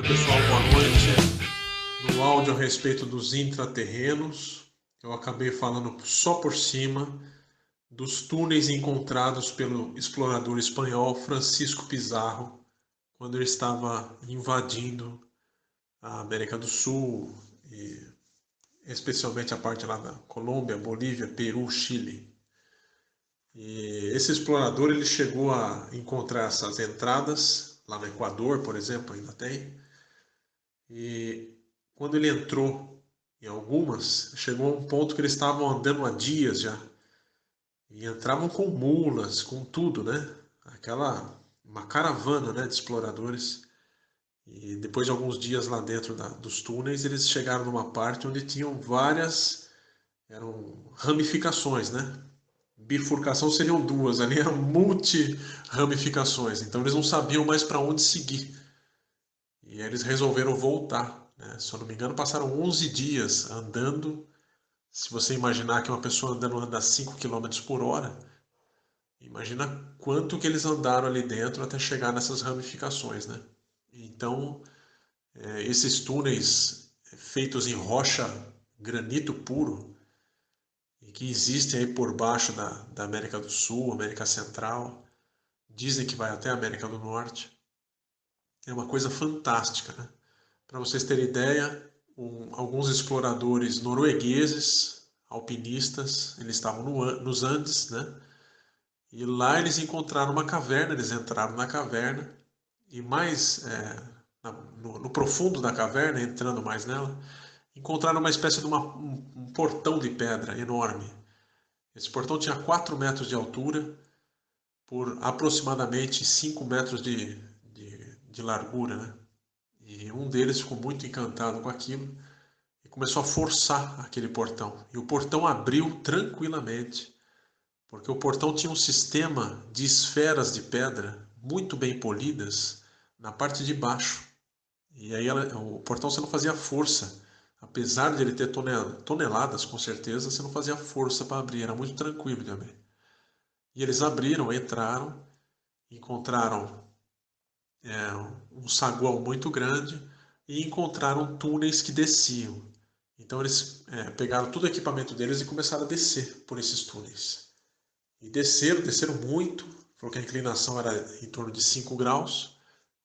Pessoal, boa noite. No áudio a respeito dos intraterrenos, eu acabei falando só por cima dos túneis encontrados pelo explorador espanhol Francisco Pizarro quando ele estava invadindo a América do Sul, e especialmente a parte lá da Colômbia, Bolívia, Peru, Chile. E esse explorador ele chegou a encontrar essas entradas lá no Equador, por exemplo, ainda tem. E quando ele entrou em algumas, chegou a um ponto que eles estavam andando há dias já. E entravam com mulas, com tudo, né? Uma caravana, né, de exploradores. E depois de alguns dias lá dentro dos túneis, eles chegaram numa parte onde tinham várias, eram ramificações, né? Bifurcação seriam duas, ali eram multi-ramificações. Então eles não sabiam mais para onde seguir. E eles resolveram voltar, né? Se eu não me engano, passaram 11 dias andando. Se você imaginar que uma pessoa andando anda 5 km por hora, imagina quanto que eles andaram ali dentro até chegar nessas ramificações, né? Então, esses túneis feitos em rocha, granito puro, e que existem aí por baixo da América do Sul, América Central, dizem que vai até a América do Norte, é uma coisa fantástica, né? Para vocês terem ideia, alguns exploradores noruegueses, alpinistas, eles estavam nos Andes, né? E lá eles encontraram uma caverna, eles entraram na caverna e mais no profundo da caverna, entrando mais nela, encontraram uma espécie de um portão de pedra enorme. Esse portão tinha 4 metros de altura por aproximadamente 5 metros de largura, né? E um deles ficou muito encantado com aquilo e começou a forçar aquele portão. E o portão abriu tranquilamente, porque o portão tinha um sistema de esferas de pedra muito bem polidas na parte de baixo. E aí o portão você não fazia força. Apesar de ele ter toneladas, com certeza, você não fazia força para abrir, era muito tranquilo de abrir. E eles abriram, entraram, encontraram um saguão muito grande e encontraram túneis que desciam. Então eles pegaram todo o equipamento deles e começaram a descer por esses túneis. E desceram muito, falou que a inclinação era em torno de 5 graus,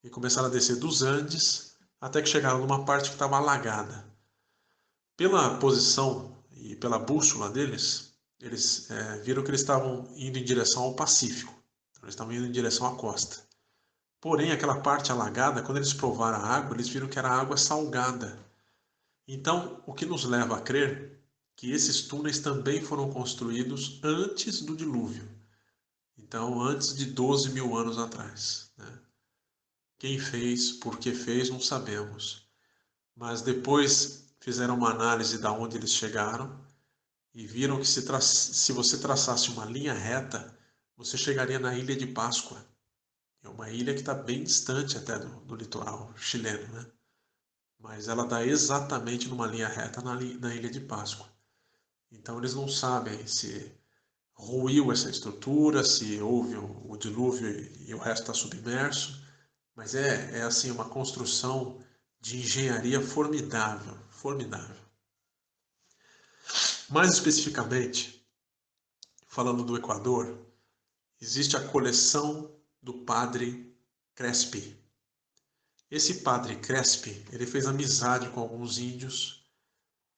e começaram a descer dos Andes, até que chegaram numa parte que estava alagada. Pela posição e pela bússola deles, eles viram que eles estavam indo em direção ao Pacífico. Então, eles estavam indo em direção à costa. Porém, aquela parte alagada, quando eles provaram a água, eles viram que era água salgada. Então, o que nos leva a crer que esses túneis também foram construídos antes do dilúvio. Então, antes de 12 mil anos atrás, né? Quem fez, por que fez, não sabemos. Mas depois fizeram uma análise de onde eles chegaram e viram que se você traçasse uma linha reta, você chegaria na Ilha de Páscoa. É uma ilha que está bem distante até do litoral chileno, né? Mas ela dá exatamente numa linha reta na Ilha de Páscoa. Então eles não sabem se ruiu essa estrutura, se houve o dilúvio e o resto está submerso, mas é assim uma construção de engenharia formidável, formidável. Mais especificamente, falando do Equador, existe a coleção do Padre Crespi. Esse Padre Crespi, ele fez amizade com alguns índios,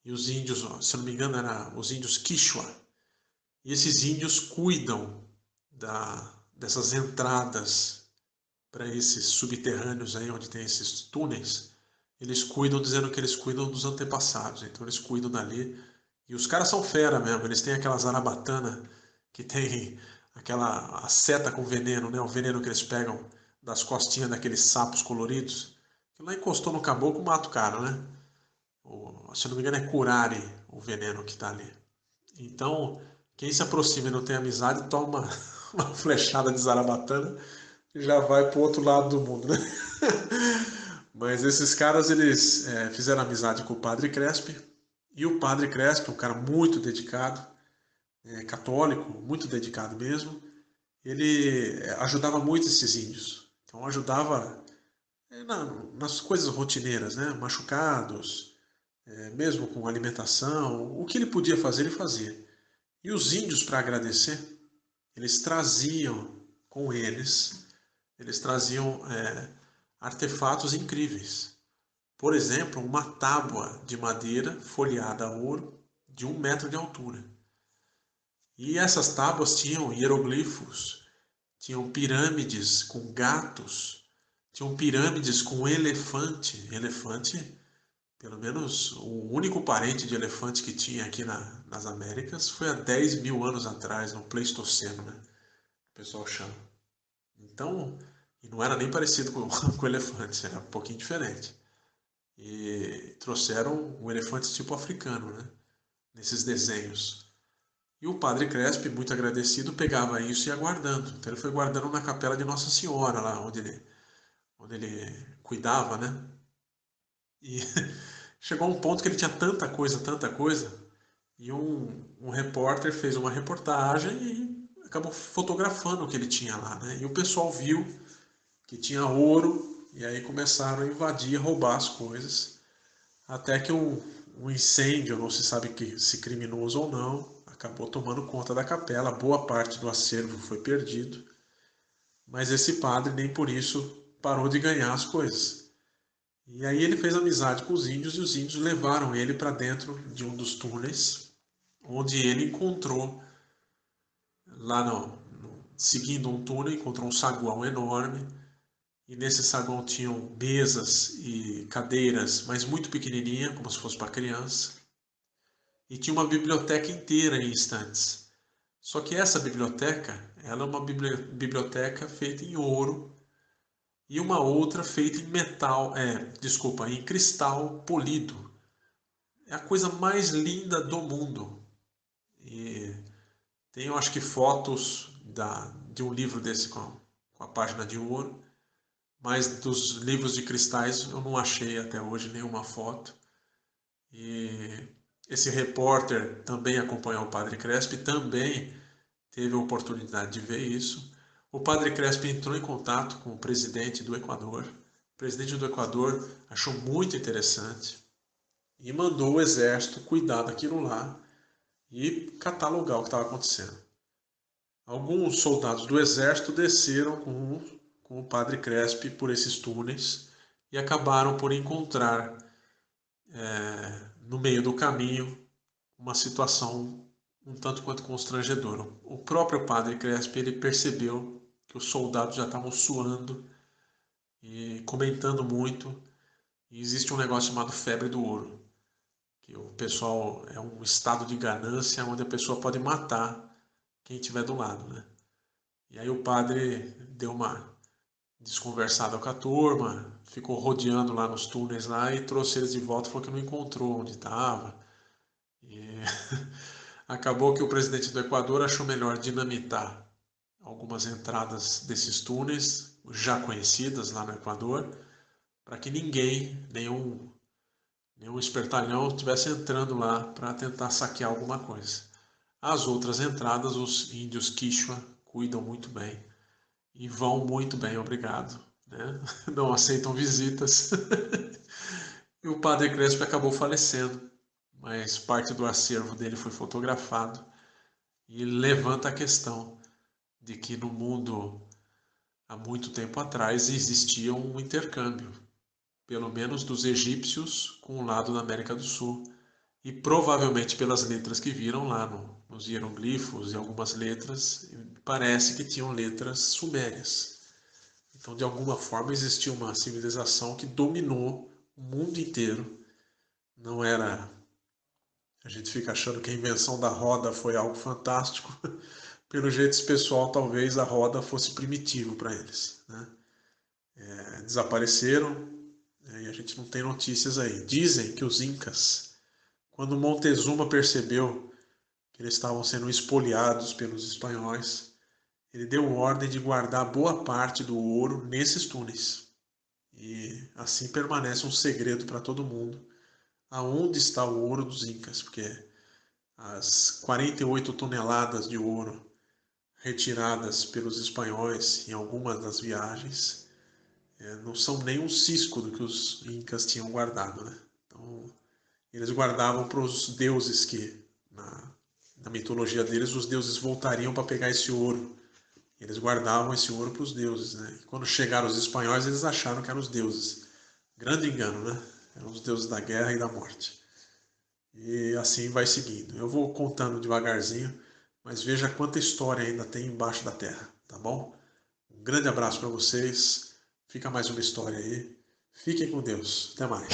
e os índios, se não me engano, eram os índios Quichua. E esses índios cuidam dessas entradas para esses subterrâneos aí onde tem esses túneis. Eles cuidam dizendo que eles cuidam dos antepassados. Então eles cuidam dali. E os caras são fera mesmo. Eles têm aquela zarabatana que tem a seta com veneno, né? O veneno que eles pegam das costinhas daqueles sapos coloridos. Que lá encostou no caboclo, mata o cara, né? Se não me engano é curare o veneno que está ali. Então, quem se aproxima e não tem amizade, toma uma flechada de zarabatana e já vai para o outro lado do mundo, né? Mas esses caras, eles fizeram amizade com o Padre Crespi. E o Padre Crespi, um cara muito dedicado, católico, muito dedicado mesmo, ele ajudava muito esses índios. Então ajudava nas coisas rotineiras, né? Machucados, mesmo com alimentação, o que ele podia fazer, ele fazia. E os índios, para agradecer, eles traziam com eles traziam artefatos incríveis. Por exemplo, uma tábua de madeira folheada a ouro de 1 metro de altura. E essas tábuas tinham hieroglifos, tinham pirâmides com gatos, tinham pirâmides com elefante. Elefante, pelo menos o único parente de elefante que tinha aqui nas Américas foi há 10 mil anos atrás, no Pleistoceno, né? O pessoal chama. Então, e não era nem parecido com, com elefante, era um pouquinho diferente. E trouxeram um elefante tipo africano, né? Nesses desenhos. E o padre Crespi, muito agradecido, pegava isso e ia guardando. Então ele foi guardando na capela de Nossa Senhora, lá onde ele cuidava, né? E chegou a um ponto que ele tinha tanta coisa, e um repórter fez uma reportagem e acabou fotografando o que ele tinha lá, né? E o pessoal viu que tinha ouro, e aí começaram a invadir, a roubar as coisas, até que um incêndio, não se sabe se criminoso ou não, acabou tomando conta da capela, boa parte do acervo foi perdido, mas esse padre nem por isso parou de ganhar as coisas. E aí ele fez amizade com os índios e os índios levaram ele para dentro de um dos túneis, onde ele encontrou, lá seguindo um túnel, encontrou um saguão enorme, e nesse saguão tinham mesas e cadeiras, mas muito pequenininha, como se fosse para criança, e tinha uma biblioteca inteira em estantes. Só que essa biblioteca, ela é uma biblioteca feita em ouro e uma outra feita em metal, desculpa, em cristal polido. É a coisa mais linda do mundo. E tem, eu acho que fotos de um livro desse com a página de ouro, mas dos livros de cristais eu não achei até hoje nenhuma foto. E esse repórter também acompanhou o Padre Crespi, também teve a oportunidade de ver isso. O Padre Crespi entrou em contato com o presidente do Equador. O presidente do Equador achou muito interessante e mandou o exército cuidar daquilo lá e catalogar o que estava acontecendo. Alguns soldados do exército desceram com o Padre Crespi por esses túneis e acabaram por encontrar no meio do caminho uma situação um tanto quanto constrangedora. O próprio Padre Crespi ele percebeu que os soldados já estavam suando e comentando muito. E existe um negócio chamado febre do ouro, que o pessoal é um estado de ganância onde a pessoa pode matar quem estiver do lado, né? E aí o padre deu uma desconversada com a turma, ficou rodeando lá nos túneis lá e trouxe eles de volta, falou que não encontrou onde estava. E acabou que o presidente do Equador achou melhor dinamitar algumas entradas desses túneis, já conhecidas lá no Equador, para que ninguém, nenhum espertalhão, estivesse entrando lá para tentar saquear alguma coisa. As outras entradas, os índios Quichua cuidam muito bem e vão muito bem, obrigado. Né? Não aceitam visitas. E o padre Crespo acabou falecendo, mas parte do acervo dele foi fotografado e ele levanta a questão de que no mundo, há muito tempo atrás, existia um intercâmbio, pelo menos dos egípcios com o lado da América do Sul, e provavelmente pelas letras que viram lá nos hieroglifos e algumas letras, parece que tinham letras sumérias. Então, de alguma forma, existia uma civilização que dominou o mundo inteiro. Não era. A gente fica achando que a invenção da roda foi algo fantástico. Pelo jeito, esse pessoal, talvez a roda fosse primitivo para eles. Né? Desapareceram, e a gente não tem notícias aí. Dizem que os Incas, quando Montezuma percebeu que eles estavam sendo espoliados pelos espanhóis, ele deu ordem de guardar boa parte do ouro nesses túneis. E assim permanece um segredo para todo mundo aonde está o ouro dos Incas, porque as 48 toneladas de ouro retiradas pelos espanhóis em algumas das viagens não são nem um cisco do que os incas tinham guardado, né? Então, eles guardavam para os deuses que, na mitologia deles, os deuses voltariam para pegar esse ouro. Eles guardavam esse ouro para os deuses, né? E quando chegaram os espanhóis, eles acharam que eram os deuses. Grande engano, né? Eram os deuses da guerra e da morte. E assim vai seguindo. Eu vou contando devagarzinho, mas veja quanta história ainda tem embaixo da terra, tá bom? Um grande abraço para vocês. Fica mais uma história aí. Fiquem com Deus. Até mais.